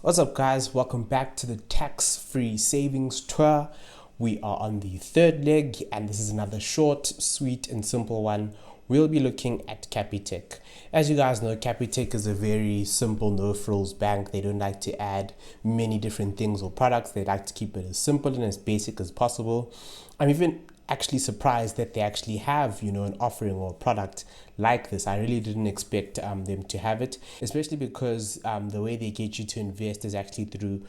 What's up, guys? Welcome back to the tax-free savings tour. We are on the third leg, and this is another short, sweet, and simple one. We'll be looking at Capitec. As you guys know, Capitec is a very simple, no-frills bank. They don't like to add many different things or products. They like to keep it as simple and as basic as possible. I'm even actually surprised that they actually have an offering or a product like this. I really didn't expect them to have it, especially because the way they get you to invest is actually through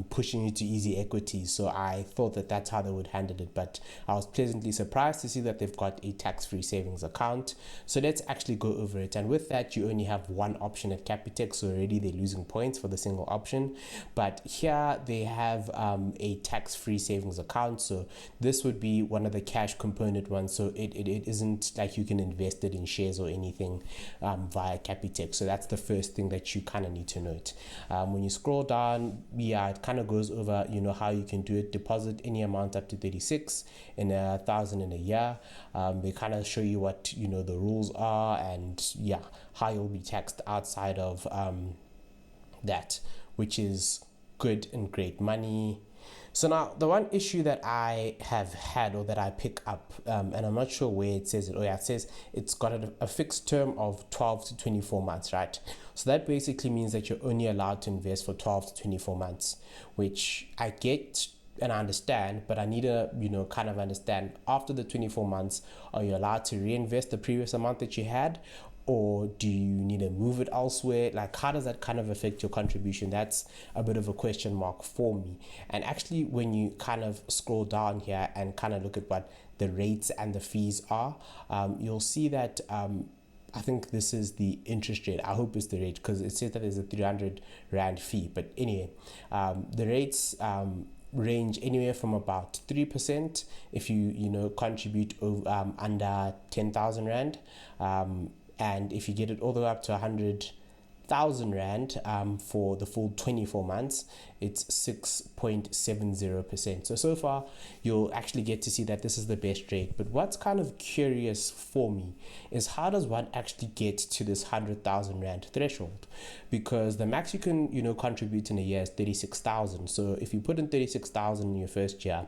pushing you to easy equities. So I thought that that's how they would handle it, but I was pleasantly surprised to see that they've got a tax-free savings account. So let's actually go over it. And with that, you only have one option at Capitec, so already they're losing points for the single option. But here they have a tax-free savings account. So this would be one of the cash component ones. So it isn't like you can invest it in shares or anything via Capitec. So that's the first thing that you kind of need to note. When you scroll down, it kind of goes over how you can do it. Deposit any amount up to 36 and 1,000 in a year. They kind of show you what the rules are, and how you'll be taxed outside of that, which is good and great money. So now the one issue that I have had, or that I pick up, and I'm not sure where it says it. Oh yeah, it says it's got a fixed term of 12 to 24 months, right? So that basically means that you're only allowed to invest for 12 to 24 months, which I get and I understand, but I need to kind of understand, after the 24 months, are you allowed to reinvest the previous amount that you had, or do you need to move it elsewhere? Like, how does that kind of affect your contribution? That's a bit of a question mark for me. And actually, when you kind of scroll down here and kind of look at what the rates and the fees are, you'll see that I think this is the interest rate. I hope it's the rate, because it says that there's a 300 Rand fee. But anyway, the rates range anywhere from about 3% if you contribute under 10,000 Rand. And if you get it all the way up to 100,000 Rand for the full 24 months, it's 6.70%. So far, you'll actually get to see that this is the best rate. But what's kind of curious for me is, how does one actually get to this 100,000 Rand threshold? Because the max you can contribute in a year is 36,000. So if you put in 36,000 in your first year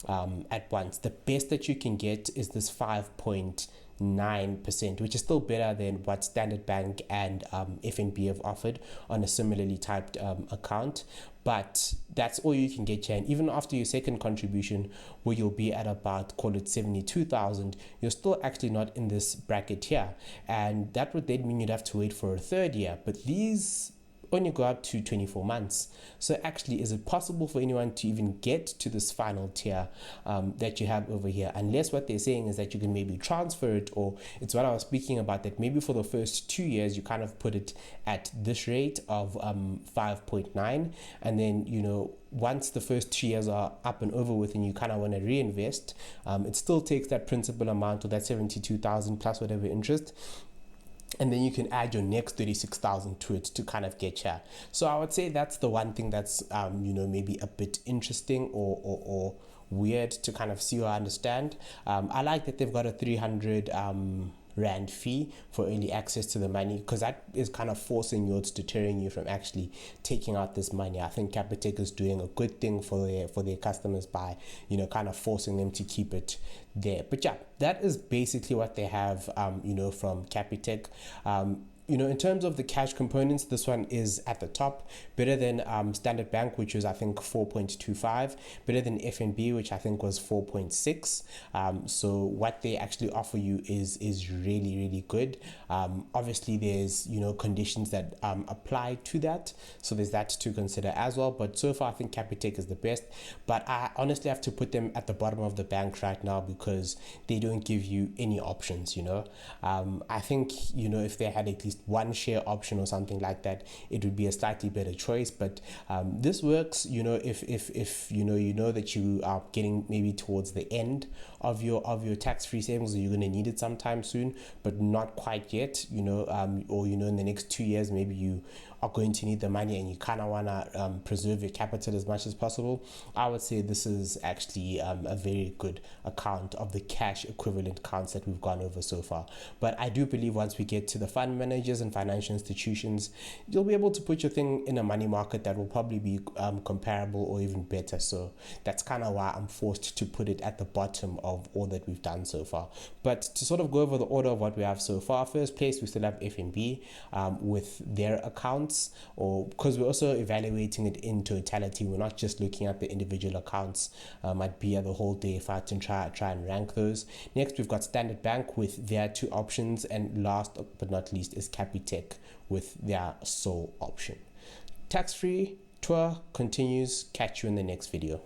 at once, the best that you can get is this 5.9%, which is still better than what Standard Bank and FNB have offered on a similarly typed account. But that's all you can get here. And even after your second contribution, where you'll be at about, call it 72,000, you're still actually not in this bracket here. And that would then mean you'd have to wait for a third year. But these only go up to 24 months. So actually, is it possible for anyone to even get to this final tier that you have over here? Unless what they're saying is that you can maybe transfer it, or it's what I was speaking about, that maybe for the first 2 years you kind of put it at this rate of 5.9, and then once the first 2 years are up and over with and you kind of want to reinvest, it still takes that principal amount, or that 72,000 plus whatever interest, and then you can add your next 36,000 to it to kind of get here. So I would say that's the one thing that's maybe a bit interesting or weird to kind of see or understand. I like that they've got a 300 Rand fee for early access to the money, because that is kind of forcing you, it's deterring you from actually taking out this money. I think Capitec is doing a good thing for their customers by kind of forcing them to keep it there. But yeah, that is basically what they have from Capitec. In terms of the cash components, this one is at the top, better than Standard Bank, which was I think 4.25, better than FNB, which I think was 4.6. So what they actually offer you is really, really good. Obviously, there's conditions that apply to that, so there's that to consider as well. But so far, I think Capitec is the best. But I honestly have to put them at the bottom of the bank right now, because they don't give you any options. I think if they had at least one share option or something like that, it would be a slightly better choice. But this works if that you are getting maybe towards the end of your tax-free savings, or you're going to need it sometime soon, but not quite yet, or in the next 2 years maybe you are going to need the money and you kind of want to preserve your capital as much as possible, I would say this is actually a very good account of the cash equivalent accounts that we've gone over so far. But I do believe once we get to the fund managers and financial institutions, you'll be able to put your thing in a money market that will probably be comparable or even better. So that's kind of why I'm forced to put it at the bottom of all that we've done so far. But to sort of go over the order of what we have so far, first place we still have FNB with their accounts, or because we're also evaluating it in totality, we're not just looking at the individual accounts. I'd be here the whole day if I had to try and rank those. Next we've got Standard Bank with their 2 options, and last but not least is Capitec with their sole option. Tax-free tour continues. Catch you in the next video.